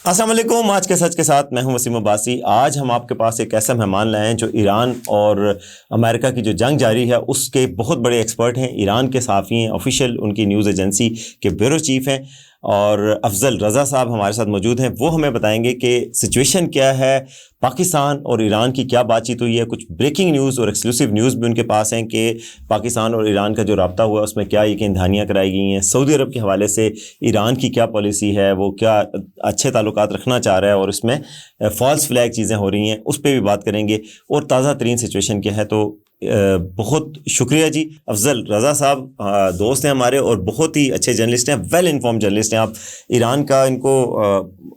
السلام علیکم. آج کے سچ کے ساتھ میں ہوں وسیم عباسی. آج ہم آپ کے پاس ایک ایسا مہمان لائے ہیں جو ایران اور امریکہ کی جو جنگ جاری ہے اس کے بہت بڑے ایکسپرٹ ہیں. ایران کے صحافی ہیں, آفیشیل ان کی نیوز ایجنسی کے بیورو چیف ہیں, اور افضل رضا صاحب ہمارے ساتھ موجود ہیں. وہ ہمیں بتائیں گے کہ سچویشن کیا ہے, پاکستان اور ایران کی کیا بات چیت ہوئی ہے. کچھ بریکنگ نیوز اور ایکسکلوسیو نیوز بھی ان کے پاس ہیں کہ پاکستان اور ایران کا جو رابطہ ہوا ہے اس میں کیا یقین دہانیاں کرائی گئی ہیں. سعودی عرب کے حوالے سے ایران کی کیا پالیسی ہے, وہ کیا اچھے تعلقات رکھنا چاہ رہا ہے اور اس میں فالس فلیگ چیزیں ہو رہی ہیں, اس پہ بھی بات کریں گے. اور تازہ ترین سچویشن کیا ہے. تو بہت شکریہ جی. افضل رضا صاحپ دوست ہیں ہمارے اور بہت ہی اچھے جرنلسٹ ہیں, ویل انفارم جرنلسٹ ہیں. آپ ایران کا ان کو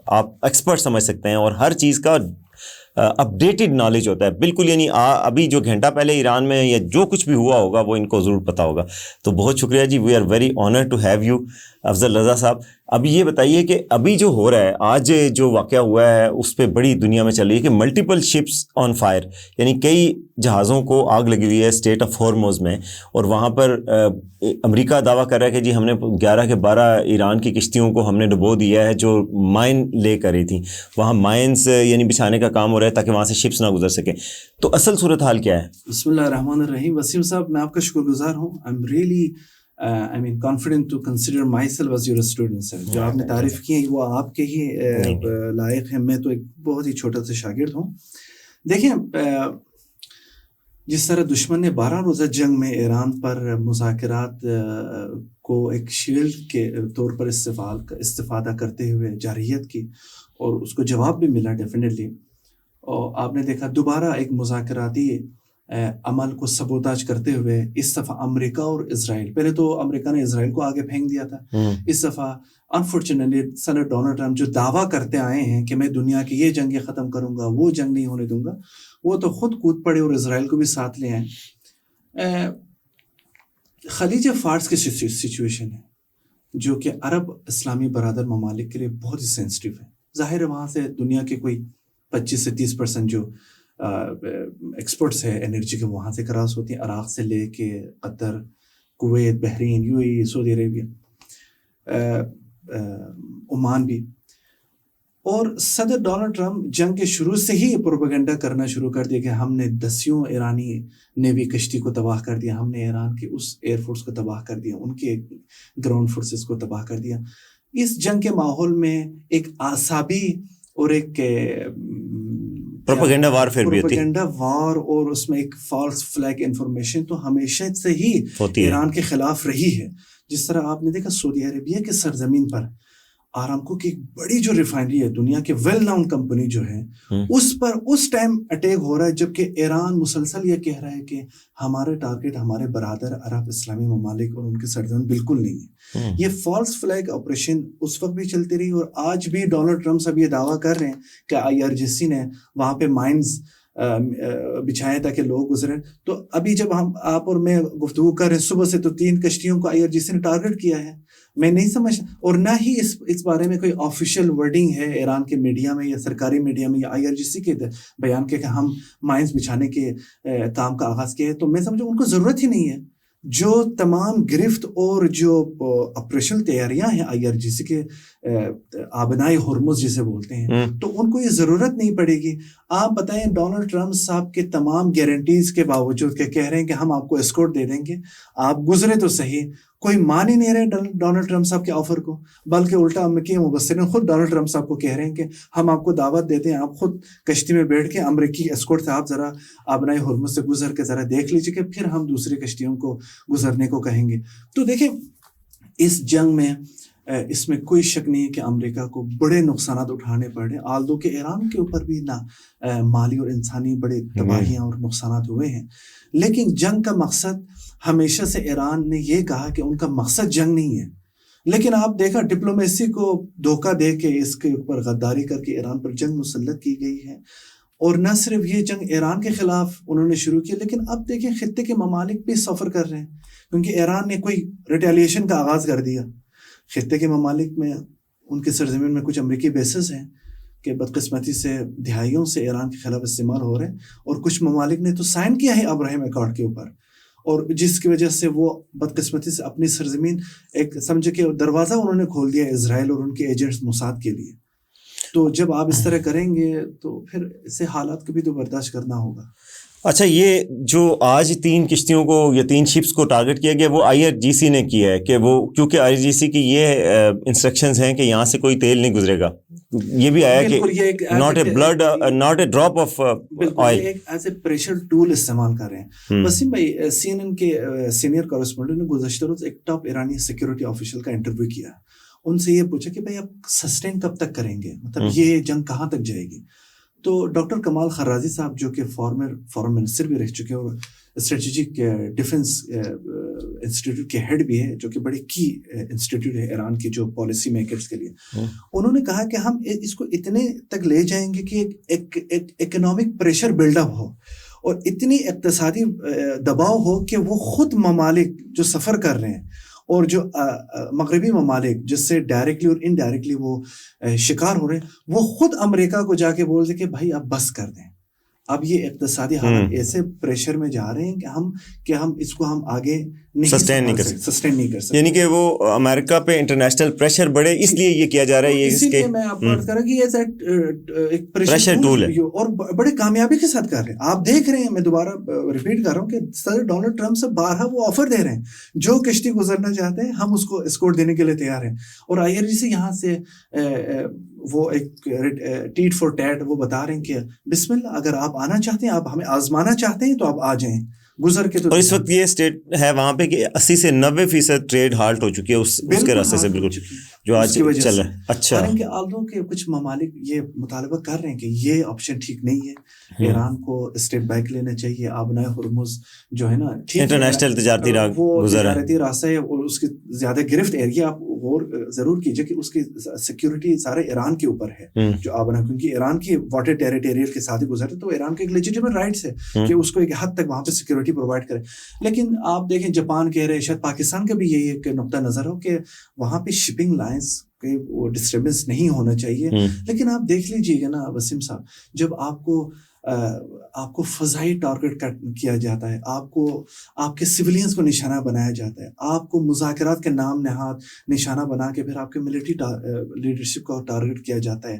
آپ ایکسپرٹ سمجھ سکتے ہیں اور ہر چیز کا اپڈیٹڈ نالج ہوتا ہے بالکل. یعنی ابھی جو گھنٹہ پہلے ایران میں یا جو کچھ بھی ہوا ہوگا وہ ان کو ضرور پتہ ہوگا. تو بہت شکریہ جی. We are very honoured to have you Afzal Raza sahab. ابھی یہ بتائیے کہ ابھی جو ہو رہا ہے, آج جو واقعہ ہوا ہے اس پہ بڑی دنیا میں چل رہی ہے کہ ملٹیپل شپس آن فائر, یعنی کئی جہازوں کو آگ لگی ہوئی ہے اسٹیٹ آف ہارموز میں. اور وہاں پر امریکہ دعویٰ کر رہا ہے کہ جی ہم نے 11 کے 12 ایران کی کشتیوں کو ہم نے ڈبو دیا ہے جو مائن لے کر رہی تھیں. وہاں مائنز یعنی بچھانے کا کام ہو رہا ہے تاکہ وہاں سے شپس نہ گزر سکیں. تو اصل صورتحال کیا ہے؟ بسم اللہ الرحمن الرحیم. وسیم صاحب, میں آپ کا شکر گزار ہوں. I am really confident to consider myself as your student sir. جو آپ نے تعریف کی ہے وہ آپ کے ہی لائق ہیں. میں تو ایک بہت ہی چھوٹا سا شاگرد ہوں. دیکھیں, جس طرح دشمن نے 12 روزہ جنگ میں ایران پر مذاکرات کو ایک شیلڈ کے طور پر استفادہ کرتے ہوئے جارحیت کی اور اس کو جواب بھی ملا ڈیفینیٹلی. اور آپ نے دیکھا دوبارہ ایک مذاکراتی عمل کو سبوتاج کرتے ہوئے اس دفعہ امریکہ اور اسرائیل, پہلے تو امریکہ نے اسرائیل کو آگے پھینک دیا تھا, اس دفعہ انفارچونیٹلی صدر ڈونلڈ ٹرمپ جو دعویٰ کرتے آئے ہیں کہ میں دنیا کی یہ جنگیں ختم کروں گا, وہ جنگ نہیں ہونے دوں گا, وہ تو خود کود پڑے اور اسرائیل کو بھی ساتھ لے آئے. خلیج فارس کی سچویشن ہے جو کہ عرب اسلامی برادر ممالک کے لیے بہت ہی سینسٹیو ہے. ظاہر ہے وہاں سے دنیا کے کوئی 25 سے 30% جو ایکسپورٹس ہے انرجی کے وہاں سے کراس ہوتی ہیں, عراق سے لے کے Qatar, Kuwait, Bahrain, U A E, Saudi Arabia, Oman بھی. اور صدر ڈونلڈ ٹرمپ جنگ کے شروع سے ہی پروپیگنڈا کرنا شروع کر دیا کہ ہم نے 10 ایرانی نیوی کشتی کو تباہ کر دیا, ہم نے ایران کی اس ایئر فورس کو تباہ کر دیا, ان کے گراؤنڈ فورسز کو تباہ کر دیا. اس جنگ کے ماحول میں ایک اعصابی اور ایک پروپیگنڈا وار پھر بھی ہوتی ہے, پروپیگنڈا وار, اور اس میں ایک فالس فلیگ انفارمیشن تو ہمیشہ سے ہی ایران کے خلاف رہی ہے. جس طرح آپ نے دیکھا سعودی عربیہ کے سرزمین پر آرامکو کی ایک بڑی جو ریفائنری ہے, دنیا کے ویل ناؤن کمپنی جو ہے, اس پر اس ٹائم اٹیک ہو رہا ہے, جبکہ ایران مسلسل یہ کہہ رہا ہے کہ ہمارے ٹارگٹ ہمارے برادر عرب اسلامی ممالک اور ان کے سرزمین بالکل نہیں ہے. یہ فالس فلیگ آپریشن اس وقت بھی چلتی رہی, اور آج بھی ڈونلڈ ٹرمپ صاحب یہ دعویٰ کر رہے ہیں کہ IRGC نے وہاں پہ مائنز بچھائے تاکہ لوگ گزریں. تو ابھی جب آپ اور میں گفتگو کر رہے ہیں صبح سے, تو 3 کشتیوں کو IRGC نے ٹارگٹ کیا ہے. میں نہیں سمجھ, اور نہ ہی اس بارے میں کوئی آفیشیل ورڈنگ ہے ایران کے میڈیا میں یا سرکاری میڈیا میں یا IRGC کے بیان کے کہ ہم مائنز بچھانے کے کام کا آغاز کیا ہے. تو میں سمجھوں ان کو ضرورت ہی نہیں ہے. جو تمام گرفت اور جو آپریشنل تیاریاں ہیں IRGC کے آبنائے ہرمز جسے بولتے ہیں, تو ان کو یہ ضرورت نہیں پڑے گی. آپ بتائیں, ڈونلڈ ٹرمپ صاحب کے تمام گارنٹیز کے باوجود کہ کہہ رہے ہیں کہ ہم آپ کو اسکورٹ دے دیں گے, آپ گزرے تو صحیح, کوئی مان ہی نہیں رہے ڈونلڈ ٹرمپ صاحب کے آفر کو, بلکہ الٹا امریکی مبصرین خود ڈونلڈ ٹرمپ صاحب کو کہہ رہے ہیں کہ ہم آپ کو دعوت دیتے ہیں, آپ خود کشتی میں بیٹھ کے امریکی اسکورٹ سے آپ ذرا آبنائے ہرمز سے گزر کے ذرا دیکھ لیجیے کہ پھر ہم دوسری کشتیوں کو گزرنے کو کہیں گے. تو دیکھیں, اس جنگ میں اس میں کوئی شک نہیں ہے کہ امریکہ کو بڑے نقصانات اٹھانے پڑے, آلدو کہ ایران کے اوپر بھی نہ مالی اور انسانی بڑے تباہیاں اور نقصانات ہوئے ہیں. لیکن جنگ کا مقصد ہمیشہ سے ایران نے یہ کہا کہ ان کا مقصد جنگ نہیں ہے. لیکن آپ دیکھا ڈپلومیسی کو دھوکہ دے کے اس کے اوپر غداری کر کے ایران پر جنگ مسلط کی گئی ہے. اور نہ صرف یہ جنگ ایران کے خلاف انہوں نے شروع کی, لیکن اب دیکھیں خطے کے ممالک بھی سفر کر رہے ہیں, کیونکہ ایران نے کوئی ریٹیلیشن کا آغاز کر دیا. خطے کے ممالک میں ان کے سرزمین میں کچھ امریکی بیسز ہیں کہ بدقسمتی سے دہائیوں سے ایران کے خلاف استعمال ہو رہے ہیں, اور کچھ ممالک نے تو سائن کیا ہے ابراہیم ایکارڈ کے اوپر, اور جس کی وجہ سے وہ بدقسمتی سے اپنی سرزمین ایک سمجھے کہ دروازہ انہوں نے کھول دیا اسرائیل اور ان کے ایجنٹس موساد کے لیے. تو جب آپ اس طرح کریں گے تو پھر اسے حالات کو بھی تو برداشت کرنا ہوگا. اچھا، یہ جو آج 3 کشتیوں کو یا 3 شپس کو ٹارگٹ کیا گیا وہ IRGC نے کیا ہے کہ وہ کیونکہ IRGC کی یہ انسٹرکشنز ہیں کہ یہاں سے کوئی تیل نہیں گزرے گا. یہ بھی آیا کہ not a drop of oil is a pressure tool استعمال کر رہے ہیں. وسیم بھائی CNN کے سینئر کورسپونڈنٹ نے گزشتہ روز ایک ٹاپ ایرانی سیکورٹی آفیشل کا انٹرویو کیا. ان سے یہ پوچھا کہ بھائی آپ سسٹین کب تک کریں گے, مطلب یہ جنگ کہاں تک جائے گی. تو ڈاکٹر کمال خرازی صاحب جو کہ فارن منسٹر بھی رہ چکے ہیں اور اسٹریٹجک ڈیفنس انسٹیٹیوٹ کے ہیڈ بھی ہے, جو کہ بڑے کی انسٹیٹیوٹ ہے ایران کی جو پالیسی میکرز کے لیے, انہوں نے کہا کہ ہم اس کو اتنے تک لے جائیں گے کہ ایک اکنامک پریشر بلڈ اپ ہو اور اتنی اقتصادی دباؤ ہو کہ وہ خود ممالک جو سفر کر رہے ہیں اور جو مغربی ممالک جس سے ڈائریکٹلی اور انڈائریکٹلی وہ شکار ہو رہے ہیں, وہ خود امریکہ کو جا کے بول دیں کہ بھائی آپ بس کر دیں. اب یہ اقتصادی حالات ایسے پریشر میں جا رہے ہیں کہ ہم اس کو ہم آگے سسٹین نہیں کر سکتے. یعنی کہ وہ امریکہ پہ انٹرنیشنل پریشر بڑھے, اس لیے یہ کیا جا رہا ہے. اسی لیے میں آپ بات کر رہا ہوں کہ ایک پریشر ٹول ہے اور بڑے کامیابی کے ساتھ کر رہے ہیں. آپ دیکھ رہے ہیں, میں دوبارہ ریپیٹ کر رہا ہوں کہ صدر ڈونلڈ ٹرمپ سے بارہا وہ آفر دے رہے ہیں, جو کشتی گزرنا چاہتے ہیں ہم اس کو اسکورٹ دینے کے لیے تیار ہیں. اور IRGC یہاں سے وہ ایک ٹیٹ فور ٹیٹ وہ بتا رہے ہیں کہ بسم اللہ, اگر آپ آنا چاہتے ہیں, آپ ہمیں آزمانا چاہتے ہیں تو آپ آ جائیں گزر کے. تو اور اس وقت یہ اسٹیٹ ہے وہاں پہ کہ 80 سے 90% ٹریڈ ہالٹ ہو چکی ہے اس کے راستے سے, بالکل جو آج چل رہا ہے. اچھا, اور ان کے آلدوں کے کچھ ممالک یہ مطالبہ کر رہے ہیں کہ یہ آپشن ٹھیک نہیں ہے, ایران کو اسٹیپ بیک لینا چاہیے. آبنائے ہرمز جو ہے نا انٹرنیشنل تجارتی راستہ ہے اور اس کی زیادہ گرفت ایریا, آپ غور ضرور کیجیے کہ اس کی سیکیورٹی سارے ایران کے اوپر ہے جو آبنا, کیونکہ ایران کی واٹر ٹیریٹریل کے ساتھ ہی گزرتے, تو ایران کے ایک لیجیٹیمیٹ رائٹس ہے کہ اس کو ایک حد تک وہاں پہ سیکیورٹی پرووائڈ کرے. لیکن آپ دیکھیں جاپان کہہ رہے, شاید پاکستان کا بھی یہی ایک نقطہ نظر ہو کہ وہاں پہ شپنگ لائنس کے وہ ڈسٹربنس نہیں ہونا چاہیے. لیکن آپ دیکھ لیجیے گا نا وسیم صاحب, جب آپ کو فضائی ٹارگٹ کیا جاتا ہے, آپ کے سویلینز کو نشانہ بنایا جاتا ہے, آپ کو مذاکرات کے نام نہاد نشانہ بنا کے پھر آپ کے ملٹری لیڈرشپ کو ٹارگٹ کیا جاتا ہے,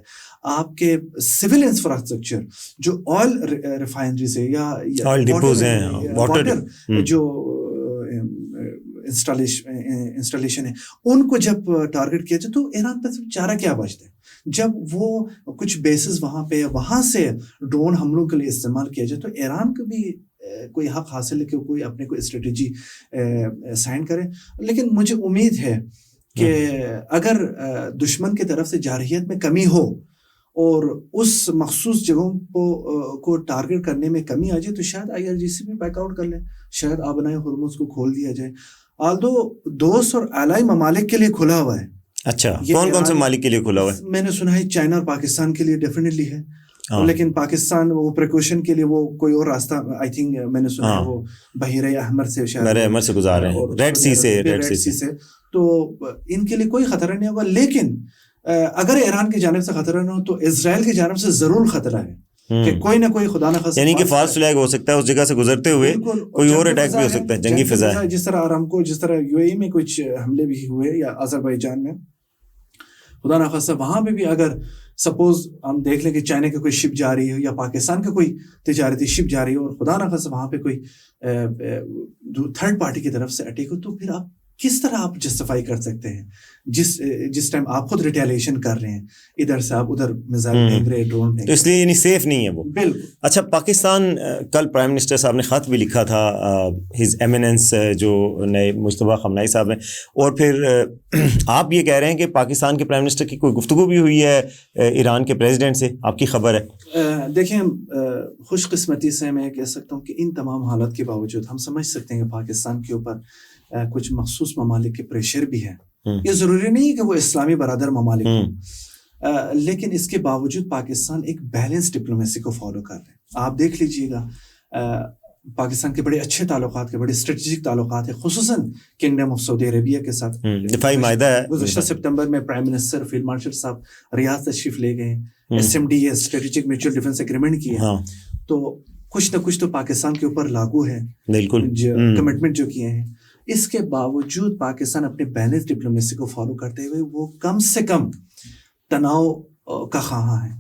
آپ کے سول انفراسٹرکچر جو آئل ریفائنریز ہے یا آئل ڈپوز ہیں, واٹر جو انسٹالیشن ہے, ان کو جب ٹارگٹ کیا جائے تو ایران پر چارہ کیا بچتا ہے. جب وہ کچھ بیسز وہاں سے ڈرون حملوں کے لیے استعمال کیا جائے تو ایران کو بھی کوئی حق حاصل ہے کہ کوئی اپنے کو اسٹریٹجی سائن کرے. لیکن مجھے امید ہے کہ اگر دشمن کی طرف سے جارحیت میں کمی ہو اور اس مخصوص جگہوں کو ٹارگٹ کرنے میں کمی آ جائے تو شاید IRGC بھی بیک آؤٹ کر لیں, شاید آبنائے ہرمز کو کھول دیا جائے. آلدو دوست اور الائی ممالک کے لیے کھلا ہوا ہے. اچھا, کون سے ممالک کے لیے کھلا ہوا ہے؟ میں نے سنا ہے چائنا اور پاکستان کے لیے ڈیفینیٹلی ہے, لیکن پاکستان وہ پریکوشن کے لیے وہ کوئی اور راستہ آئی تھنک میں نے سنا ہے وہ بحیرہ احمر سے شاید گزار رہے ہیں, ریڈ سی سے, تو ان کے لیے کوئی خطرہ نہیں ہوگا. لیکن اگر ایران کی جانب سے خطرہ نہ ہو تو اسرائیل کی جانب سے ضرور خطرہ ہے کہ کوئی نہ کوئی خدا نخواستہ, یعنی کہ فالس فلیگ ہو سکتا ہے اس جگہ سے گزرتے ہوئے, کوئی اور اٹیک بھی ہو سکتا ہے, جنگی فضا ہے. جس طرح آرامکو, جس طرح UAE میں کچھ حملے بھی ہوئے یا آذربائیجان میں, خدا نخواستہ وہاں پہ بھی اگر سپوز ہم دیکھ لیں کہ چائنا کی کوئی شپ جا رہی ہو یا پاکستان کا کوئی تجارتی شپ جا رہی ہو اور خدا نخواستہ وہاں پہ کوئی تھرڈ پارٹی کی طرف سے اٹیک ہو, تو پھر آپ کس طرح آپ جسٹیفائی کر سکتے ہیں جس ٹائم آپ خود ریٹیلیشن کر رہے ہیں, ادھر سے آپ ادھر میزائل پھینک رہے, ڈرون پھینک رہے, تو اس لیے یعنی سیف نہیں ہے وہ. بالکل. اچھا, پاکستان کل پرائم منسٹر صاحب نے خط بھی لکھا تھا, ہز ایمیننس جو نئے مجتبیٰ خامنہئی صاحب ہیں, اور پھر آپ یہ کہہ رہے ہیں کہ پاکستان کے پرائم منسٹر کی کوئی گفتگو بھی ہوئی ہے ایران کے پریزیڈنٹ سے, آپ کی خبر ہے؟ دیکھیں, خوش قسمتی سے میں کہہ سکتا ہوں کہ ان تمام حالات کے باوجود ہم سمجھ سکتے ہیں کہ پاکستان کے اوپر کچھ مخصوص ممالک کے پریشر بھی ہے. یہ ضروری نہیں ہے کہ وہ اسلامی برادر ممالک ہوں, لیکن اس کے باوجود پاکستان ایک بیلنس ڈپلومیسی کو فالو کر رہے ہیں. آپ دیکھ لیجئے گا پاکستان کے بڑے اچھے تعلقات کے, بڑے اسٹریٹجک تعلقات ہیں, خصوصاً کنگڈم آف سعودی عربیہ کے ساتھ. دفاعی معاہدہ ہے. گزشتہ سپتمبر میں پرائم منسٹر فیلڈ مارشل صاحب ریاض تشریف لے گئے, SMD strategic mutual defence agreement کی ہے, تو کچھ نہ کچھ تو پاکستان کے اوپر لاگو ہے, بالکل کمٹمنٹ جو کیے ہیں. اس کے باوجود پاکستان اپنے بیلنس ڈپلومیسی کو فالو کرتے ہوئے وہ کم سے کم تناؤ کا خواہاں ہیں.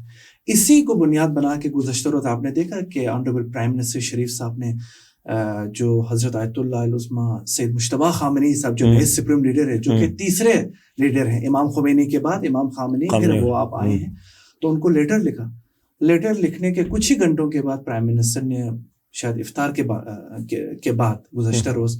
اسی کو بنیاد بنا کے گزشتہ روز آپ نے دیکھا کہ آنریبل پرائم منسٹر شریف صاحب نے جو حضرت آیت اللہ علیہ العظمہ سید مجتبیٰ خامنئی صاحب جو نئے سپریم لیڈر ہے، جو کہ تیسرے لیڈر ہیں امام خمینی کے بعد، امام خامنئی پھر وہ آپ آئے ہیں، تو ان کو لیٹر لکھا. لیٹر لکھنے کے کچھ ہی گھنٹوں کے بعد پرائم منسٹر نے شاید افطار کے بعد گزشتہ روز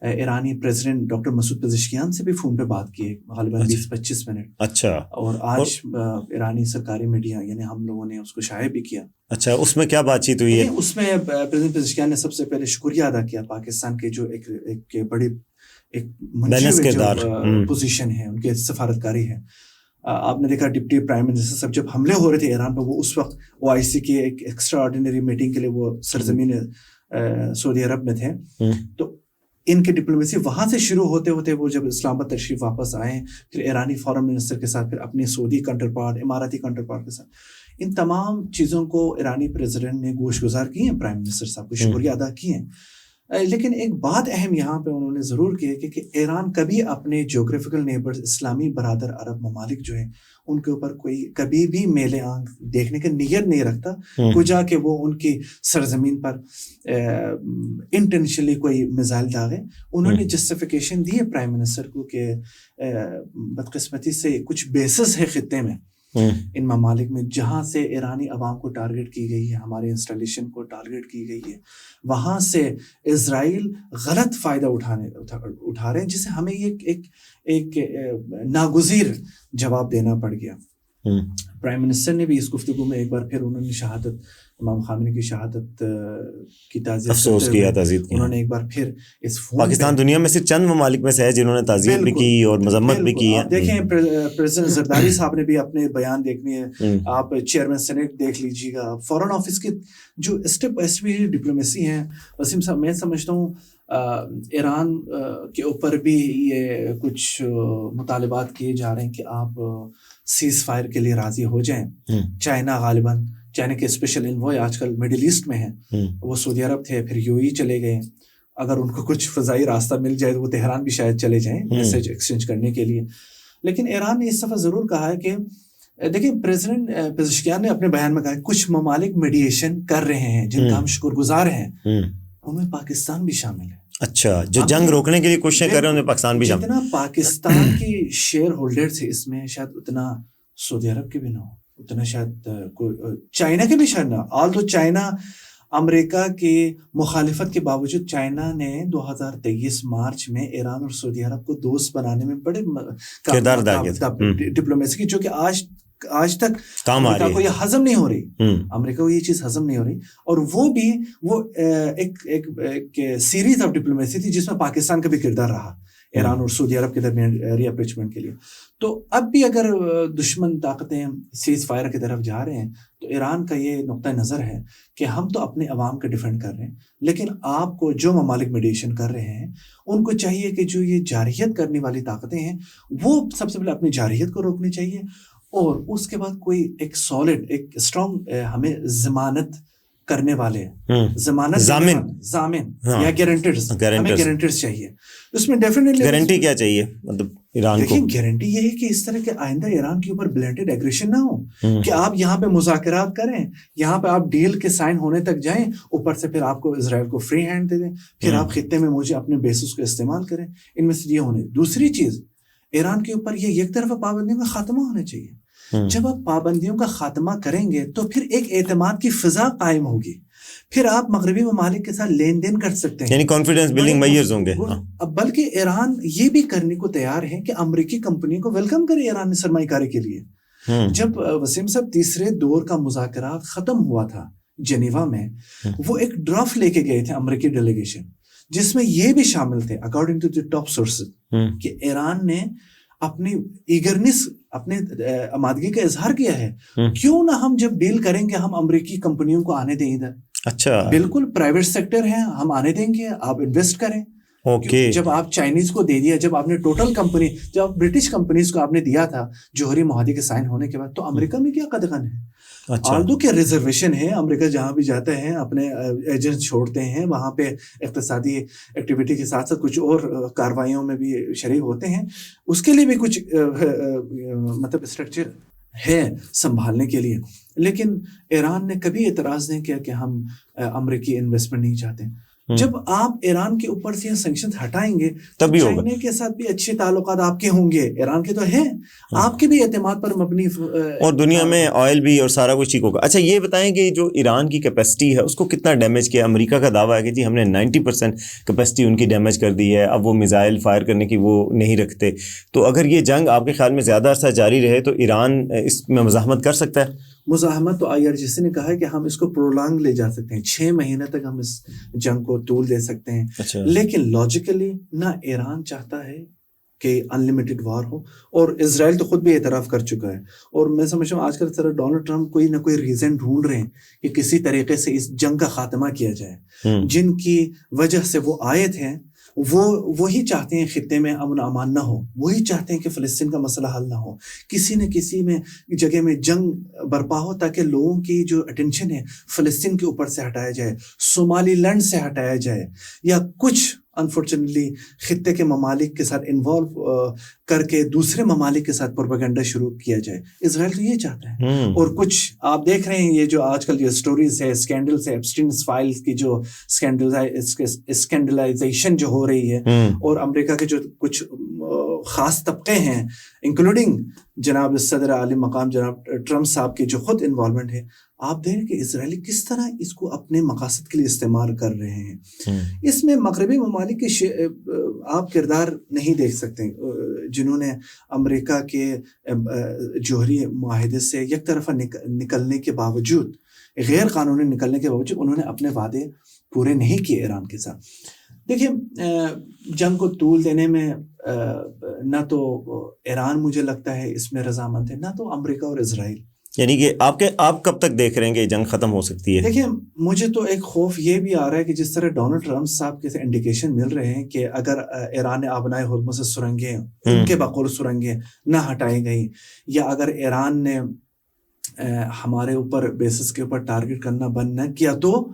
ایرانی پریزیڈنٹ ڈاکٹر مسعود پزشکیان سے بھی فون پہ بات کی ہے، غالباً 20-25 منٹ. اچھا. اور آج ایرانی سرکاری میڈیا یعنی ہم لوگوں نے اس کو شائع بھی کیا. اچھا، اس میں کیا بات چیت ہوئی ہے؟ اس میں پریزیڈنٹ پزشکیان نے سب سے پہلے شکریہ ادا کیا پاکستان کے جو ایک بڑی ایک پوزیشن ہے، ان کے سفارتکاری ہے. آپ نے دیکھا ڈپٹی پرائم منسٹر صاحب جب حملے ہو رہے تھے ایران پہ، وہ اس وقت OIC کی ایک ایکسٹرا آرڈینری میٹنگ کے لیے وہ سرزمین سعودی عرب میں تھے. تو ان کی ڈپلومیسی وہاں سے شروع ہوتے ہوتے وہ جب اسلام آباد تشریف واپس آئے، پھر ایرانی فارن منسٹر کے ساتھ، پھر اپنے سعودی کانٹر پارٹ، اماراتی کانٹر پارٹ کے ساتھ، ان تمام چیزوں کو ایرانی پریزیڈنٹ نے گوش گزار کی ہیں، پرائم منسٹر صاحب کو شکریہ ادا کیے ہیں. لیکن ایک بات اہم یہاں پہ انہوں نے ضرور کی ہے کہ ایران کبھی اپنے جغرافیکل نیبرز اسلامی برادر عرب ممالک جو ہیں ان کے اوپر کوئی کبھی بھی میلے آنکھ دیکھنے کا نیت نہیں رکھتا، کجا کہ وہ ان کی سرزمین پر انٹینشنلی کوئی میزائل داغے. انہوں نے جسٹیفیکیشن دی ہے پرائم منسٹر کو کہ بدقسمتی سے کچھ بیسز ہے خطے میں ان ممالک میں جہاں سے ایرانی عوام کو ٹارگٹ کی گئی ہے، ہمارے انسٹالیشن کو ٹارگٹ کی گئی ہے، وہاں سے اسرائیل غلط فائدہ اٹھا رہے ہیں، جسے ہمیں یہ ایک ناگزیر جواب دینا پڑ گیا. پرائم منسٹر نے بھی اس گفتگو میں ایک بار پھر انہوں نے شہادت امام خامنئی کی شہادت کی تعزیت افسوس کیا، تعزیت کی. انہوں نے ایک بار پھر اس فون پاکستان دنیا میں صرف چند ممالک میں سے ہے جنہوں نے تعزیت بھی کی اور مذمت بھی کی ہے. دیکھیں پریزیڈنٹ زرداری صاحب نے بھی اپنے بیان دیکھنے ہیں، آپ چیئرمین سینیٹ دیکھ لیجیے گا، فارن آفس کی جو اسٹیپ ڈپلومیسی ہیں. وسیم صاحب میں سمجھتا ہوں ایران کے اوپر بھی یہ کچھ مطالبات کیے جا رہے ہیں کہ آپ سیز فائر کے لیے راضی ہو جائیں. چائنا غالباً، چائنا کے اسپیشل انوائے آج کل مڈل ایسٹ میں ہیں، وہ سعودی عرب تھے، پھر UAE چلے گئے. اگر ان کو کچھ فضائی راستہ مل جائے تو وہ تہران بھی شاید چلے جائیں میسج ایکسچینج کرنے کے لیے. لیکن ایران نے اس دفعہ ضرور کہا ہے کہ دیکھیں پریزیڈنٹ پزشکیان نے اپنے بیان میں کہا کہ کچھ ممالک میڈیشن کر رہے ہیں جن کا ہم شکر گزار ہیں، ان میں پاکستان بھی شامل ہے. اچھا، جو جنگ روکنے کے لیے کوششیں کر رہے ہیں ان میں پاکستان بھی شامل. جتنا پاکستان کی شیئر ہولڈر تھے اس میں شاید اتنا سعودی عرب کے بھی نہ ہو، اتنا شاید چائنا کے بھی شاید نہ. آلدو چائنا امریکہ کی مخالفت کے باوجود چائنا نے 2023 مارچ میں ایران اور سعودی عرب کو دوست بنانے میں بڑے کردار ادا کیا، ڈپلومیسی کی، جو کہ آج تک امریکہ کو یہ ہضم نہیں ہو رہی، امریکہ کو یہ چیز ہضم نہیں ہو رہی. اور وہ ایک سیریز آف ڈپلومیسی تھی جس میں پاکستان کا بھی کردار رہا ایران اور سعودی عرب کے درمیان ری اپریچمنٹ کے لیے. تو اب بھی اگر دشمن طاقتیں سیز فائر کی طرف جا رہے ہیں تو ایران کا یہ نقطہ نظر ہے کہ ہم تو اپنے عوام کا ڈیفینڈ کر رہے ہیں، لیکن آپ کو جو ممالک میڈیشن کر رہے ہیں ان کو چاہیے کہ جو یہ جارحیت کرنے والی طاقتیں ہیں وہ سب سے پہلے اپنی جارحیت کو روکنی چاہیے، اور اس کے بعد کوئی ایک سالڈ ایک اسٹرانگ ہمیں ضمانت کرنے والے ضامن یا گارنٹرز چاہیے. اس میں ڈیفینیٹلی گارنٹی کیا چاہیے، مطلب ایران کو گارنٹی یہ ہے کہ اس طرح کے آئندہ ایران کے اوپر بلینڈڈ ایگریشن نہ ہو، کہ آپ یہاں پہ مذاکرات کریں، یہاں پہ آپ ڈیل کے سائن ہونے تک جائیں، اوپر سے پھر آپ کو اسرائیل کو فری ہینڈ دے دیں، پھر آپ خطے میں مجھے اپنے بیسس کو استعمال کریں. ان میں سے یہ ہونے. دوسری چیز، ایران کے اوپر یہ یک طرفہ پابندیوں کا خاتمہ ہونا چاہیے. جب آپ پابندیوں کا خاتمہ کریں گے تو پھر ایک اعتماد کی فضا قائم ہوگی، پھر آپ مغربی ممالک کے ساتھ لین دین کر سکتے ہیں، یعنی کانفیڈنس بلڈنگ میئرز ہوں گے. بلکہ ایران یہ بھی کرنے کو تیار ہے کہ امریکی کمپنیوں کو ویلکم کرے ایران میں سرمایہ کاری کے لیے. جب وسیم صاحب تیسرے دور کا مذاکرات ختم ہوا تھا جنیوا میں، وہ ایک ڈرافٹ لے کے گئے تھے امریکی ڈیلیگیشن، جس میں یہ بھی شامل تھے according to the top sources کہ ایران نے اپنی ایگرنس، اپنے آمادگی کا اظہار کیا ہے، کیوں نہ ہم جب ڈیل کریں گے ہم امریکی کمپنیوں کو آنے دیں ادھر. اچھا، بالکل پرائیویٹ سیکٹر ہے، ہم آنے دیں گے، آپ انویسٹ کریں. جب آپ چائنیز کو دے دیا، جب آپ نے ٹوٹل کمپنی، جب آپ برٹش کمپنیز کو آپ نے دیا تھا جوہری معاہدے کے سائن ہونے کے بعد، تو امریکہ میں کیا قدغن ہے؟ آلدو کے ریزرویشن ہے، امریکہ جہاں بھی جاتے ہیں اپنے ایجنٹ چھوڑتے ہیں، وہاں پہ اقتصادی ایکٹیویٹی کے ساتھ ساتھ کچھ اور کاروائیوں میں بھی شریک ہوتے ہیں، اس کے لیے بھی کچھ مطلب اسٹرکچر ہے سنبھالنے کے لیے. لیکن ایران نے کبھی اعتراض نہیں کیا کہ ہم امریکی انویسٹمنٹ نہیں چاہتے. جب آپ ایران کے اوپر سے سینکشن ہٹائیں گے تبھی چائنا کے ساتھ بھی اچھے تعلقات آپ کے ہوں گے. ایران کے تو ہیں, آپ کے بھی اعتماد پر مبنی, اور دنیا میں آئل بھی اور سارا کچھ ٹھیک ہوگا. اچھا یہ بتائیں کہ جو ایران کی کیپیسٹی ہے اس کو کتنا ڈیمیج کیا؟ امریکہ کا دعویٰ ہے کہ جی ہم نے 90% کیپیسٹی ان کی ڈیمیج کر دی ہے, اب وہ میزائل فائر کرنے کی وہ نہیں رکھتے. تو اگر یہ جنگ آپ کے خیال میں زیادہ عرصہ جاری رہے تو ایران اس میں مزاحمت کر سکتا ہے؟ مزاحمت تو IRGC نے کہا ہے کہ ہم اس کو پرولانگ لے جا سکتے ہیں, 6 مہینے تک ہم اس جنگ کو طول دے سکتے ہیں. لیکن لاجیکلی نہ ایران چاہتا ہے کہ انلمیٹڈ وار ہو, اور اسرائیل تو خود بھی اعتراف کر چکا ہے. اور میں سمجھتا ہوں آج کل طرح ڈونلڈ ٹرمپ کوئی نہ کوئی ریزن ڈھونڈ رہے ہیں کہ کسی طریقے سے اس جنگ کا خاتمہ کیا جائے. جن کی وجہ سے وہ آئے تھے وہی چاہتے ہیں خطے میں امن امان نہ ہو, وہی چاہتے ہیں کہ فلسطین کا مسئلہ حل نہ ہو, کسی نہ کسی میں جگہ میں جنگ برپا ہو تاکہ لوگوں کی جو اٹینشن ہے فلسطین کے اوپر سے ہٹایا جائے, صومالی لینڈ سے ہٹایا جائے, یا کچھ انفارچونیٹلی خطے کے ممالک کے ساتھ انوالو کر کے دوسرے ممالک کے ساتھ پروپیگنڈا شروع کیا جائے. اسرائیل تو یہ چاہتا ہے. اور کچھ آپ دیکھ رہے ہیں یہ جو آج کل جو سٹوریز ہے, اسکینڈلز ہے, ایپسٹینز فائلز کی جو اسکینڈلائزیشن جو ہو رہی ہے, اور امریکہ کے جو کچھ خاص طبقے ہیں انکلوڈنگ جناب صدر عالی مقام جناب ٹرمپ صاحب کی جو خود انوالومنٹ ہے, آپ دیکھیں کہ اسرائیلی کس طرح اس کو اپنے مقاصد کے لیے استعمال کر رہے ہیں. اس میں مغربی ممالک کے آپ کردار نہیں دیکھ سکتے جنہوں نے امریکہ کے جوہری معاہدے سے یک طرفہ نکلنے کے باوجود, غیر قانونی نکلنے کے باوجود انہوں نے اپنے وعدے پورے نہیں کیے ایران کے ساتھ. دیکھیں جنگ کو طول دینے میں نہ تو ایران مجھے لگتا ہے اس میں رضامند ہے, نہ تو امریکہ اور اسرائیل. یعنی کہ آپ کب تک دیکھ رہے ہیں کہ جنگ ختم ہو سکتی ہے؟ دیکھیں مجھے تو ایک خوف یہ بھی آ رہا ہے کہ جس طرح ڈونلڈ ٹرمپ صاحب کے انڈیکیشن مل رہے ہیں کہ اگر ایران نے آبنائے ہرمز سے سرنگیں, ان کے بقول سرنگیں نہ ہٹائی گئی, یا اگر ایران نے ہمارے اوپر بیسس کے اوپر ٹارگٹ کرنا بند نہ کیا تو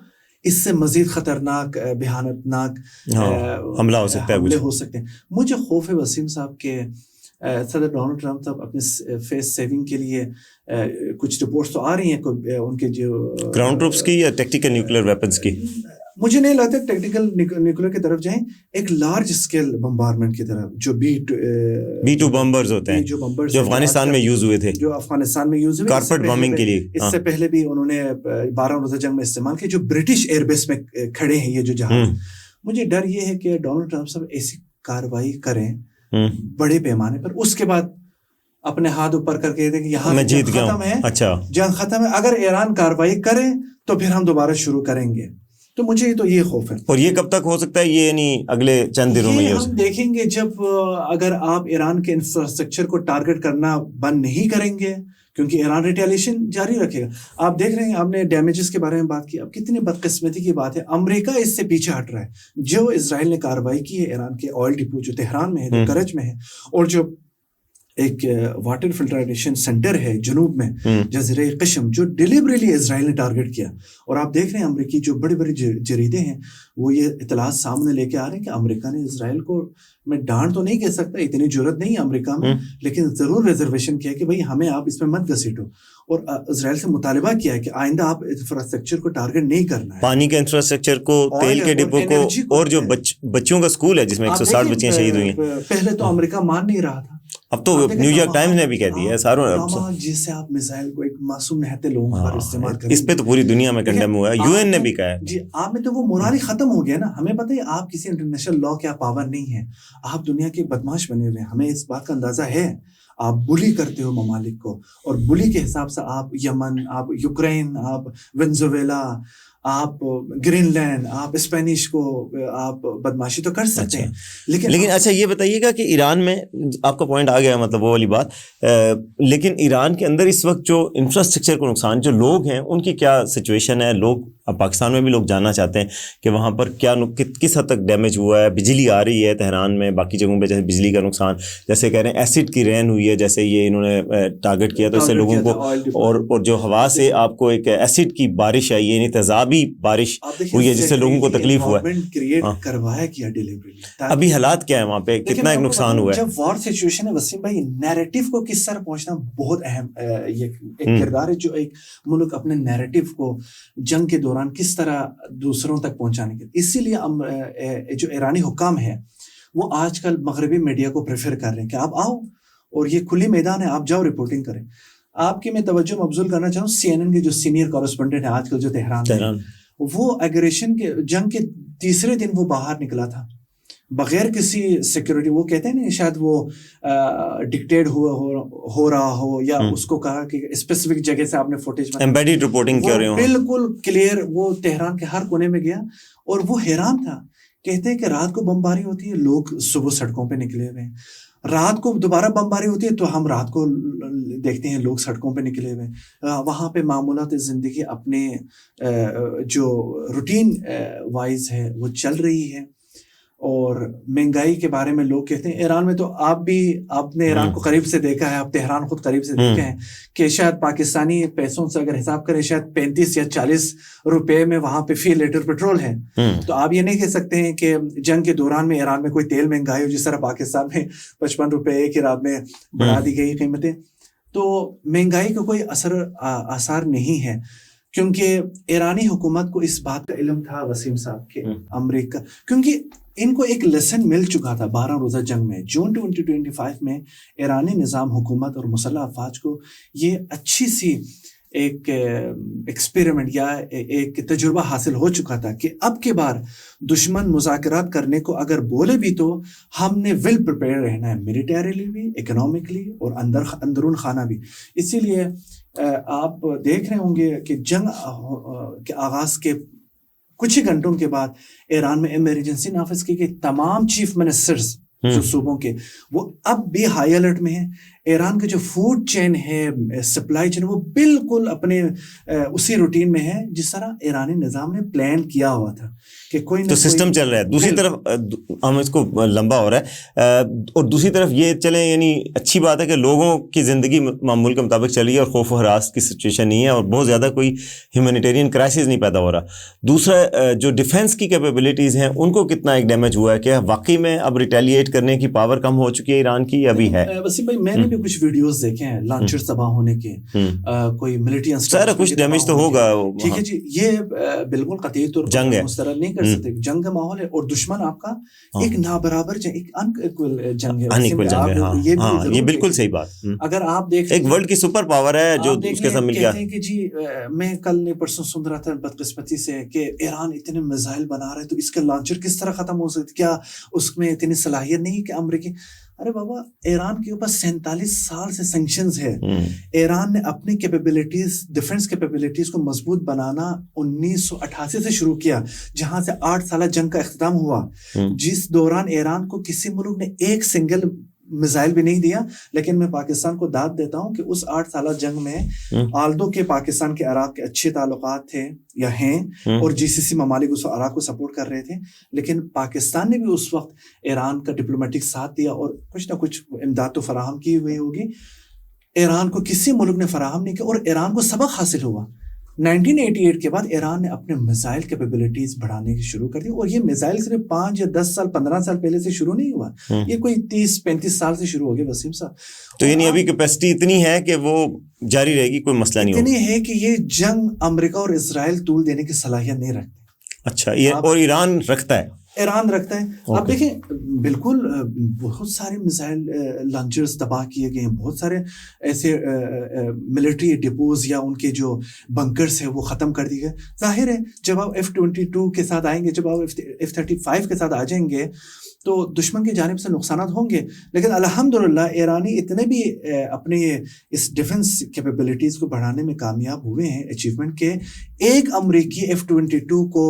اس سے مزید خطرناک بھیانتناک حملہ ہو سکتا ہے, حملے ہو سکتے ہیں. مجھے خوف ہے وسیم صاحب کے صدر ڈونلڈ ٹرمپ صاحب اپنے فیس سیونگ کے لیے کچھ رپورٹس تو آ رہی ہیں ان کے جو گراؤنڈ ٹروپس کی یا ٹیکٹیکل نیوکلیر ویپنز کی. مجھے نہیں لگتا ٹیکٹیکل نیوکلیر کی طرف جائیں, ایک لارج اسکیل بمبارمنٹ کی طرف, جو B-2 بمبرز ہوتے ہیں جو افغانستان میں یوز ہوئے تھے, کارپیٹ بمبنگ کے لیے. اس سے پہلے بھی انہوں نے 12 روزہ جنگ میں استعمال کیا, جو برٹش ایئر بیس میں کھڑے ہیں یہ جو جہاز. مجھے ڈر یہ ہے کہ ڈونلڈ ٹرمپ صاحب ایسی کارروائی کریں بڑے پیمانے پر, اس کے بعد اپنے ہاتھ اوپر کر کے کہ یہاں جنگ ختم ہے, جنگ ختم ہے, اگر ایران کارروائی کرے تو پھر ہم دوبارہ شروع کریں گے. تو مجھے تو یہ خوف ہے. اور یہ کب تک ہو سکتا ہے؟ یہ یعنی اگلے چند دنوں میں ہم دیکھیں گے جب اگر آپ ایران کے انفراسٹرکچر کو ٹارگٹ کرنا بند نہیں کریں گے, کیونکہ ایران ریٹیلیشن جاری رکھے گا. آپ دیکھ رہے ہیں, آپ نے ڈیمیجز کے بارے میں بات کی, اب کتنی بدقسمتی کی بات ہے, امریکہ اس سے پیچھے ہٹ رہا ہے. جو اسرائیل نے کارروائی کی ہے ایران کے آئل ڈپو جو تہران میں ہے, جو کرج میں ہے, اور جو ایک واٹر فلٹریشن سینٹر ہے جنوب میں جزیرہ قشم, جو ڈیلیبریٹلی اسرائیل نے ٹارگٹ کیا. اور آپ دیکھ رہے ہیں امریکی جو بڑے بڑے جریدے ہیں وہ یہ اطلاعات سامنے لے کے آ رہے ہیں کہ امریکہ نے اسرائیل کو, میں ڈانٹ تو نہیں کہہ سکتا, اتنی جرت نہیں ہے امریکہ میں, لیکن ضرور ریزرویشن کیا کہ بھائی ہمیں آپ اس میں مت گھسیٹو, اور اسرائیل سے مطالبہ کیا ہے کہ آئندہ آپ انفراسٹرکچر کو ٹارگٹ نہیں کرنا ہے, پانی کے انفراسٹرکچر کو, تیل کے ڈپو کو, اور جو بچیوں کا اسکول ہے جس میں 160 بچیاں شہید ہوئی ہیں. پہلے تو امریکہ مان نہیں رہا تھا, اب تو نیو یارک ٹائمز نے بھی کہہ دیا ہے ساروں, جس سے آپ میزائل کو ایک معصوم نہتے لوگوں پر استعمال کریں, اس پہ تو پوری دنیا میں کنڈیم ہوا ہے, UN نے بھی کہا ہے. جی آپ میں تو وہ مورال ختم ہو گیا نا. ہمیں پتہ ہے آپ کسی انٹرنیشنل لا کے آپ پابند نہیں ہیں, آپ دنیا کے بدماش بنے ہوئے ہیں, ہمیں اس بات کا اندازہ ہے. آپ بلی کرتے ہو ممالک کو, اور بلی کے حساب سے آپ یمن, آپ یوکرین, آپ وینزویلا, آپ گرین لینڈ, آپ اسپینش کو آپ بدماشی تو کر سکتے ہیں. لیکن اچھا یہ بتائیے گا کہ ایران میں آپ کا پوائنٹ آ گیا, مطلب وہ والی بات, لیکن ایران کے اندر اس وقت جو انفراسٹرکچر کو نقصان, جو لوگ ہیں ان کی کیا سچویشن ہے؟ لوگ اب پاکستان میں بھی لوگ جاننا چاہتے ہیں کہ وہاں پر کیا کس حد تک ڈیمیج ہوا ہے. بجلی آ رہی ہے تہران میں, باقی جگہوں پہ جیسے بجلی کا نقصان, جیسے کہہ رہے ہیں ایسڈ کی رین ہوئی ہے, جیسے یہ انہوں نے ٹارگٹ کیا تو اس سے لوگوں کو, اور جو ہوا سے آپ کو ایک ایسڈ کی بارش آئی ہے, یعنی تیزابی بارش ہوئی ہے جس سے لوگوں کو تکلیف ہوا ہے. ابھی حالات کیا ہے وہاں پہ, کتنا ایک نقصان ہوا ہے؟ جب وار سچویشن ہے وسیم بھائی, نیریٹو کو کس طرح پہنچنا بہت اہم ایک کردار ہے, جو ایک ملک اپنے نیریٹو کو جنگ کے دوران کس طرح دوسروں تک پہنچانے کے. اسی لیے جو ایرانی حکام ہے وہ آج کل مغربی میڈیا کو پریفر کر رہے ہیں کہ آپ آؤ اور یہ کھلی میدان ہے, آپ جاؤ رپورٹنگ کریں. آپ کی میں توجہ مبذول کرنا چاہوں, CNN کے جو سینئر کورسپونڈنٹ ہیں آج کل جو تہران, وہ ایگریشن کے جنگ کے تیسرے دن وہ باہر نکلا تھا بغیر کسی سیکورٹی. وہ کہتے ہیں نا شاید وہ ڈکٹیٹ ہو رہا ہو, یا اس کو کہا کہ اسپیسیفک جگہ سے آپ نے فوٹیج ایمبیڈڈ رپورٹنگ کر رہے ہو, بالکل کلیئر. وہ تہران کے ہر کونے میں گیا اور وہ حیران تھا. کہتے ہیں کہ رات کو بمباری ہوتی ہے, لوگ صبح سڑکوں پہ نکلے ہوئے ہیں. رات کو دوبارہ بمباری ہوتی ہے تو ہم رات کو دیکھتے ہیں لوگ سڑکوں پہ نکلے ہوئے. وہاں پہ معمولات زندگی اپنے جو روٹین وائز ہے وہ چل رہی ہے. اور مہنگائی کے بارے میں لوگ کہتے ہیں ایران میں تو آپ نے ایران کو قریب سے دیکھا ہے, آپ تہران خود قریب سے دیکھے ہیں کہ شاید پاکستانی پیسوں سے اگر حساب کریں شاید 35 یا 40 روپے میں وہاں پہ فی لیٹر پیٹرول ہے. تو آپ یہ نہیں کہہ سکتے ہیں کہ جنگ کے دوران میں ایران میں کوئی تیل مہنگائی ہو, جس طرح پاکستان میں 55 روپے ایک ہی رات میں بڑھا دی گئی قیمتیں. تو مہنگائی کا کوئی آثار نہیں ہے, کیونکہ ایرانی حکومت کو اس بات کا علم تھا وسیم صاحب کہ امریکہ, کیونکہ ان کو ایک لیسن مل چکا تھا 12 روزہ جنگ میں. جون 2025 میں ایرانی نظام حکومت اور مسلح افواج کو یہ اچھی سی ایک ایکسپیریمنٹ یا ایک تجربہ حاصل ہو چکا تھا کہ اب کے بار دشمن مذاکرات کرنے کو اگر بولے بھی تو ہم نے ویل پریپیئر رہنا ہے, ملیٹریلی بھی, اکنامکلی اور اندرون خانہ بھی. اسی لیے آپ دیکھ رہے ہوں گے کہ جنگ کے آغاز کے کچھ ہی گھنٹوں کے بعد ایران میں ایمرجنسی نافذ کی گئی. تمام چیف منسٹرز جو صوبوں کے وہ اب بھی ہائی الرٹ میں ہیں. ایران کا جو فوڈ چین ہے, سپلائی چین, وہ بالکل اپنے اسی روٹین میں ہے جس طرح ایرانی نظام نے پلان کیا ہوا تھا کہ کوئی تو سسٹم چل رہا ہے. دوسری طرف ہم اس کو لمبا ہو رہا ہے, اور دوسری طرف یہ چلیں, یعنی اچھی بات ہے کہ لوگوں کی زندگی معمول کے مطابق چلی ہے اور خوف و ہراس کی سچویشن نہیں ہے اور بہت زیادہ کوئی ہیومینیٹیرین کرائسس نہیں پیدا ہو رہا. دوسرا جو ڈیفینس کی کیپیبلٹیز ہیں ان کو کتنا ایک ڈیمیج ہوا ہے, کہ واقعی میں اب ریٹیلیٹ کرنے کی پاور کم ہو چکی ہے ایران کی, ابھی ہے؟ وسیم بھائی میں نے بھی کچھ ویڈیوز دیکھے ہیں لانچر تباہ ہونے کے, کوئی ملٹری سارا کچھ ڈیمیج تو ہوگا. ٹھیک ہے جی, یہ بالکل قطعی طور پر مسترد نہیں کر سکتے. جنگ کا ماحول ہے اور دشمن آپ کا ایک نابرابر جنگ, ایک انکول جنگ ہے. یہ بالکل صحیح بات. اگر آپ دیکھ ایک ورلڈ کی سپر پاور ہے جو اس کے ساتھ مل گیا کہ جی میں کل نے پرسوں سن رہا تھا بدقسمتی سے کہ ایران اتنے میزائل بنا رہا ہے تو اس کا لانچر کس طرح ختم ہو سکتا, کیا اس میں اتنی صلاحیت نہیں کہ امریکی. ارے بابا, ایران کے اوپر 47 سال سے سینکشنز ہے. ایران نے اپنی کیپیبلٹیز, ڈیفنس کیپیبلٹیز کو مضبوط بنانا 1988 سے شروع کیا, جہاں سے 8 سالہ جنگ کا اختتام ہوا, جس دوران ایران کو کسی ملک نے ایک سنگل میزائل بھی نہیں دیا. لیکن میں پاکستان کو داد دیتا ہوں کہ اس 8 سالہ جنگ میں آلدو کے پاکستان کے عراق کے اچھے تعلقات تھے یا ہیں, اور GCC ممالک اس عراق کو سپورٹ کر رہے تھے, لیکن پاکستان نے بھی اس وقت ایران کا ڈپلومیٹک ساتھ دیا اور کچھ نہ کچھ امداد تو فراہم کی ہوئی ہوگی. ایران کو کسی ملک نے فراہم نہیں کیا اور ایران کو سبق حاصل ہوا. 1988 کے بعد ایران نے اپنے میزائل کیپیبلٹیز بڑھانے کی شروع کر دی, اور یہ میزائل صرف 5 یا 10 سال 15 سال پہلے سے شروع نہیں ہوا, یہ کوئی 30-35 سال سے شروع ہو گیا وسیم صاحب. تو یعنی ابھی کیپیسٹی اتنی ہے کہ وہ جاری رہے گی, کوئی مسئلہ نہیں ہوگا. اتنی ہے کہ یہ جنگ امریکہ اور اسرائیل طول دینے کی صلاحیت نہیں رکھتے. اچھا, اور ایران رکھتا ہے. ایران رکھتا ہے. آپ دیکھیں بالکل بہت سارے میزائل لانچرز تباہ کیے گئے ہیں, بہت سارے ایسے ملٹری ڈپوز یا ان کے جو بنکرز ہیں وہ ختم کر دیے گئے. ظاہر ہے جب آپ F-22 کے ساتھ آئیں گے, جب آپ F-35 کے ساتھ آ جائیں گے تو دشمن کی جانب سے نقصانات ہوں گے, لیکن الحمدللہ ایرانی اتنے بھی اپنے اس ڈیفنس کیپیبلٹیز کو بڑھانے میں کامیاب ہوئے ہیں, اچیومنٹ کے. ایک امریکی F-22 کو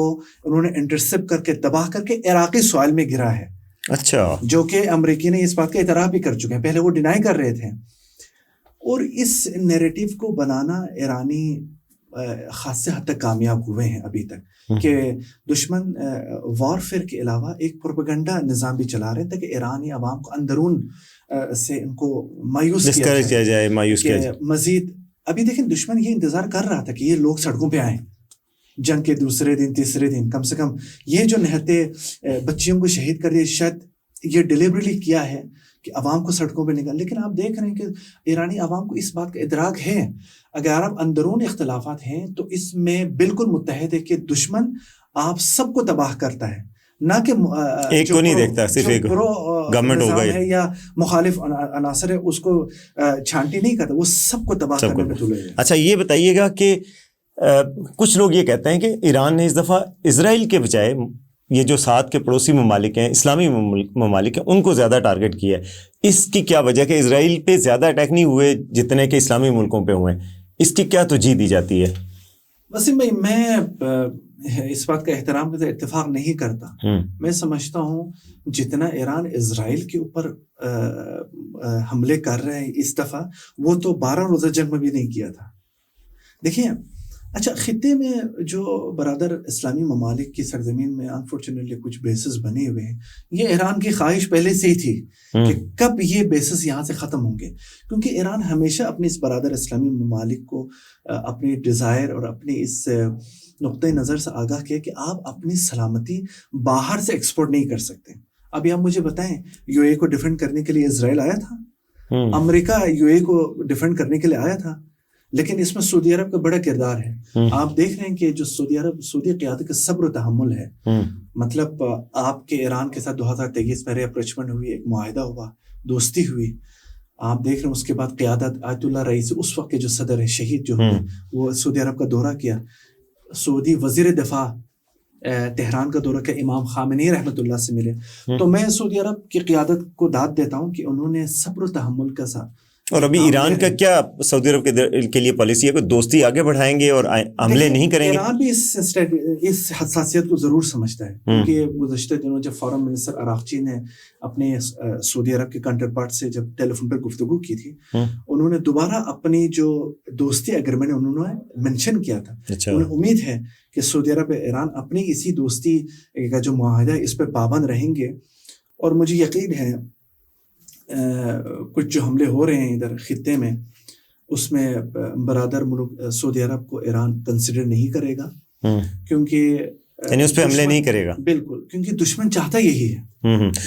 انہوں نے انٹرسپٹ کر کے تباہ کر کے عراقی سوائل میں گرا ہے. اچھا, جو کہ امریکی نے اس بات کا اعتراف بھی کر چکے ہیں, پہلے وہ ڈینائی کر رہے تھے. اور اس نیریٹو کو بنانا ایرانی خاص حد تک کامیاب ہوئے ہیں ابھی تک کہ دشمن وارفیئر کے علاوہ ایک پروپیگنڈا نظام بھی چلا رہے ہیں تاکہ ایرانی عوام کو اندرون سے ان کو مایوس کیا جائے مزید. ابھی دیکھیں دشمن یہ انتظار کر رہا تھا کہ یہ لوگ سڑکوں پہ آئیں جنگ کے دوسرے دن تیسرے دن, کم سے کم یہ جو نہتے بچیوں کو شہید کر دیا, شاید یہ ڈیلیبریٹلی کیا ہے کہ عوام کو سڑکوں پہ نکال. لیکن آپ دیکھ رہے ہیں کہ ایرانی عوام کو اس بات کا ادراک ہے, اگر آپ اندرون اختلافات ہیں تو اس میں بالکل متحد ہے کہ دشمن آپ سب کو تباہ کرتا ہے, نہ کہ ایک کو نہیں دیکھتا, صرف ایک گورنمنٹ ہوگا ہے یا مخالف عناصر ہے اس کو چھانٹی نہیں کرتا, وہ سب کو تباہ کرنے میں تلے. اچھا یہ بتائیے گا کہ کچھ لوگ یہ کہتے ہیں کہ ایران نے اس دفعہ اسرائیل کے بجائے یہ جو ساتھ کے پڑوسی ممالک ہیں, اسلامی ممالک ہیں, ان کو زیادہ ٹارگٹ کیا ہے. اس کی کیا وجہ کہ اسرائیل پہ زیادہ اٹیک نہیں ہوئے جتنے کہ اسلامی ملکوں پہ ہوئے ہیں, اس کی کیا توجیہ دی جاتی ہے؟ وسیم بھائی میں اس بات کا احترام کرتا اتفاق نہیں کرتا. میں سمجھتا ہوں جتنا ایران اسرائیل کے اوپر حملے کر رہے ہیں اس دفعہ, وہ تو 12 روزہ جنگ میں بھی نہیں کیا تھا. دیکھیں اچھا, خطے میں جو برادر اسلامی ممالک کی سرزمین میں انفارچونیٹلی کچھ بیسز بنے ہوئے ہیں, یہ ایران کی خواہش پہلے سے ہی تھی کہ کب یہ بیسز یہاں سے ختم ہوں گے, کیونکہ ایران ہمیشہ اپنے اس برادر اسلامی ممالک کو اپنی ڈیزائر اور اپنی اس نقطۂ نظر سے آگاہ کیا کہ آپ اپنی سلامتی باہر سے ایکسپورٹ نہیں کر سکتے. ابھی آپ مجھے بتائیں, یو اے کو ڈیفینڈ کرنے کے لیے اسرائیل آیا تھا, امریکہ یو اے کو ڈیفینڈ کرنے کے لیے آیا تھا, لیکن اس میں سعودی عرب کا بڑا کردار ہے. آپ دیکھ رہے ہیں کہ جو سعودی قیادت کا صبر و تحمل ہے, مطلب آپ کے ایران کے ساتھ 2023 میں ریپروچمنٹ ہوئی, ایک معاہدہ ہوا, دوستی ہوئی, آپ دیکھ رہے ہیں اس کے بعد قیادت آیت اللہ رئیسی, اس وقت کے جو صدر ہے شہید جو ہوئے, وہ سعودی عرب کا دورہ کیا, سعودی وزیر دفاع تہران کا دورہ کیا, امام خامنئی رحمۃ اللہ سے ملے. تو میں سعودی عرب کی قیادت کو داد دیتا ہوں کہ انہوں نے صبر و تحمل کا ساتھ. اور ابھی ایران کا کیا سعودی عرب کے لیے پالیسی ہے کہ دوستی آگے بڑھائیں گے اور حملے نہیں کریں گے؟ ایران بھی اس حساسیت کو ضرور سمجھتا ہے, کیونکہ گزشتہ دنوں جب فارن منسٹر عراقچی نے اپنے سعودی عرب کے کانٹر پارٹ سے جب ٹیلی فون پر گفتگو کی تھی, انہوں نے دوبارہ اپنی جو دوستی ایگریمنٹ انہوں نے مینشن کیا تھا. انہیں امید ہے کہ سعودی عرب ایران اپنی اسی دوستی کا جو معاہدہ ہے اس پہ پابند رہیں گے. اور مجھے یقین ہے کچھ جو حملے ہو رہے ہیں ادھر خطے میں, اس میں برادر ملک سعودی عرب کو ایران کنسیڈر نہیں کرے گا, کیونکہ یعنی اس پہ حملے نہیں کرے گا. بالکل, کیونکہ دشمن چاہتا یہی ہے.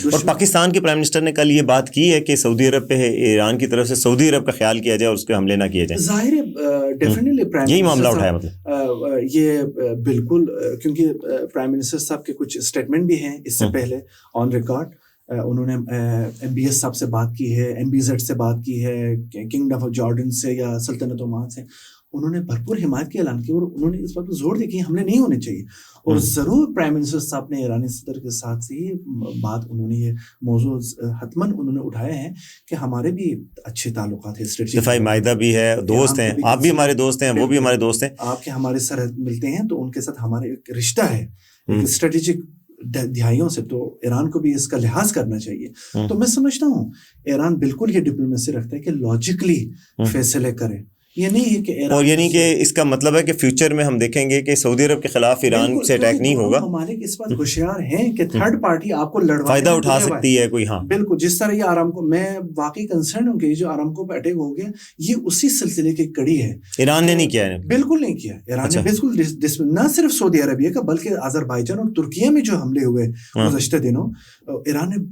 اور پاکستان کے پرائم منسٹر نے کل یہ بات کی ہے کہ سعودی عرب پہ ایران کی طرف سے سعودی عرب کا خیال کیا جائے اور اس پہ حملے نہ کیے جائیں. ظاہر ہے ڈیفینیٹلی یہی معاملہ اٹھایا, مطلب یہ بالکل, کیونکہ پرائم منسٹر صاحب کے کچھ اسٹیٹمنٹ بھی ہیں اس سے پہلے آن ریکارڈ. انہوں نے ایم بی ایس صاحب سے بات کی ہے, ایم بی زیڈ سے بات کی ہے, کنگڈم آف جارڈن سے یا سلطنت عمان سے, انہوں نے بھرپور حمایت کی اعلان کی اور انہوں نے اس بات پر زور دیا کہ حملے نہیں ہونے چاہیے. اور ضرور پرائم منسٹر صاحب نے ایرانی صدر کے ساتھ سے یہ بات, انہوں نے یہ موضوع حتماً انہوں نے اٹھائے ہیں کہ ہمارے بھی اچھے تعلقات ہیں, دفاعی معاہدہ بھی ہے, دوست ہیں, آپ بھی ہمارے دوست ہیں, وہ بھی ہمارے دوست ہیں, آپ کے ہمارے سرحد ملتے ہیں تو ان کے ساتھ ہمارے ایک رشتہ ہے اسٹریٹجک دہائیوں سے, تو ایران کو بھی اس کا لحاظ کرنا چاہیے. تو میں سمجھتا ہوں ایران بالکل یہ ڈپلومیسی رکھتا ہے کہ لاجکلی فیصلے کرے, یہ نہیں ہے کہ اور یہ نہیں کہ اس کا مطلب ہے کہ فیوچر میں ہم دیکھیں گے کہ سعودی عرب کے خلاف ایران سے اٹیک نہیں ہوگا. ممالک اس بات ہوشیار ہیں کہ تھرڈ پارٹی آپ کو لڑوانے فائدہ اٹھا سکتی ہے کوئی. ہاں بالکل, جس طرح یہ آرامکو, میں واقعی کنسرن ہوں کہ یہ جو آرامکو پہ اٹیک ہو گیا یہ اسی سلسلے کی کڑی ہے. ایران نے نہیں کیا ہے, بالکل نہیں کیا ایران نے, بالکل نہ صرف سعودی عربیہ کا بلکہ آذربائیجان اور ترکیہ میں جو حملے ہوئے گزشتہ دنوں, ایران نے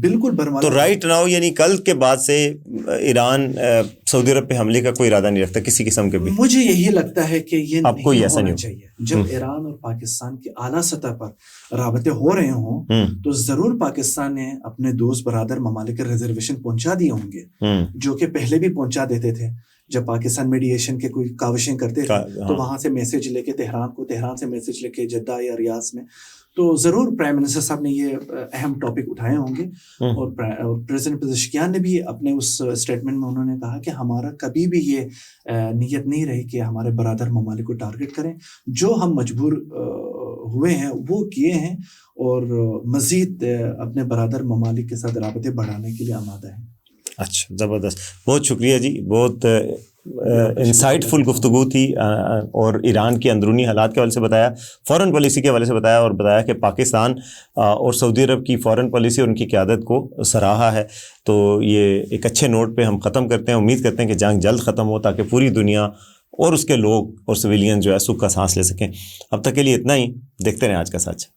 بالکل برمالا. تو رائٹ ناؤ یعنی کل کے بعد سے ایران سعودی عرب پہ حملے کا کوئی ارادہ نہیں رکھتا کسی قسم کے بھی. مجھے یہی لگتا ہے کہ یہ اب کوئی ایسا نہیں چاہیے. جب ایران اور پاکستان کی اعلیٰ سطح پر رابطے ہو رہے ہوں تو ضرور پاکستان نے اپنے دوست برادر ممالک ریزرویشن پہنچا دیے ہوں گے, جو کہ پہلے بھی پہنچا دیتے تھے. جب پاکستان میڈیشن کے کوئی کاوشیں کرتے تھے تو وہاں سے میسج لے کے تہران کو, تہران سے میسج لے کے جدہ یا ریاض میں. تو ضرور پرائم منسٹر صاحب نے یہ اہم ٹاپک اٹھائے ہوں گے, اور پریزیڈنٹ پزشکیان نے بھی اپنے اس اسٹیٹمنٹ میں انہوں نے کہا کہ ہمارا کبھی بھی یہ نیت نہیں رہی کہ ہمارے برادر ممالک کو ٹارگٹ کریں. جو ہم مجبور ہوئے ہیں وہ کیے ہیں, اور مزید اپنے برادر ممالک کے ساتھ رابطے بڑھانے کے لیے آمادہ ہیں. اچھا, زبردست, بہت شکریہ جی, بہت انسائٹ فل گفتگو تھی، اور ایران کی اندرونی حالات کے حوالے سے بتایا، فورن پالیسی کے حوالے سے بتایا، اور بتایا کہ پاکستان اور سعودی عرب کی فورن پالیسی اور ان کی قیادت کو سراہا ہے۔ تو یہ ایک اچھے نوٹ پہ ہم ختم کرتے ہیں، امید کرتے ہیں کہ جنگ جلد ختم ہو تاکہ پوری دنیا اور اس کے لوگ اور سویلین جو ہے سکھ کا سانس لے سکیں۔ اب تک کے لیے اتنا ہی، دیکھتے رہیں آج کا سچ۔